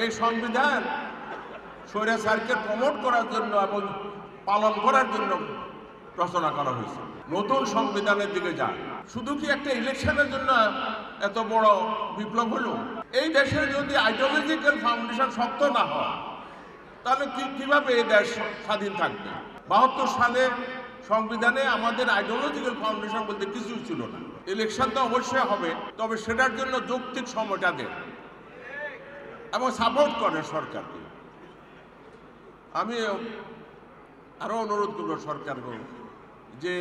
এই সংবিধান স্বৈরাচারকে প্রমোট করার জন্য এবং পালন করার জন্য রচনা করা হয়েছে। নতুন সংবিধানের দিকে যান। শুধু কি একটা ইলেকশনের জন্য এত বড় বিপ্লব হলো? এই দেশের যদি আইডিওলজিক্যাল ফাউন্ডেশন শক্ত না হয় তাহলে কিভাবে এই দেশ স্বাধীন থাকবে? 72 সালে সংবিধানে আমাদের আইডিওলজিক্যাল ফাউন্ডেশন বলতে কিছু ছিল না। ইলেকশন তো অবশ্যই হবে, তবে সেটার জন্য যৌক্তিক সময়টা দেন এবং সাপোর্ট করেন সরকারকে। আমি আরো অনুরোধ করব সরকারকে যে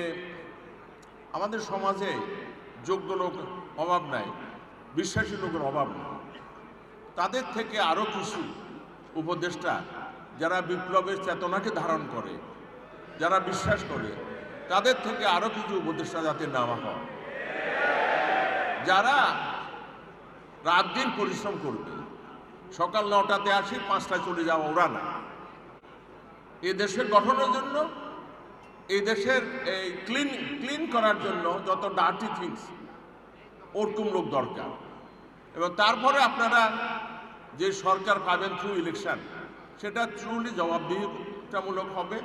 আমাদের সমাজে যোগ্য লোক অভাব নাই, বিশ্বাসী লোকের অভাব নেই। তাদের থেকে আরো কিছু উপদেষ্টা যারা বিপ্লবের চেতনাকে ধারণ করে, যারা বিশ্বাস করে, তাদের থেকে আরো কিছু উপদেষ্টা যাতে নেওয়া হয়, যারা রাত দিন পরিশ্রম করবে। সকাল 9টাতে আসি, 5টায় চলে যাওয়া ওরা না। এই দেশের গঠনের জন্য, এই দেশের এই ক্লিন করার জন্য যত ডার্টি থিংস ওরকম লোক দরকার। এবং তারপরে আপনারা যে সরকার পাবেন থ্রু ইলেকশন, সেটা ট্রুলি জবাবদিহিতামূলক হবে।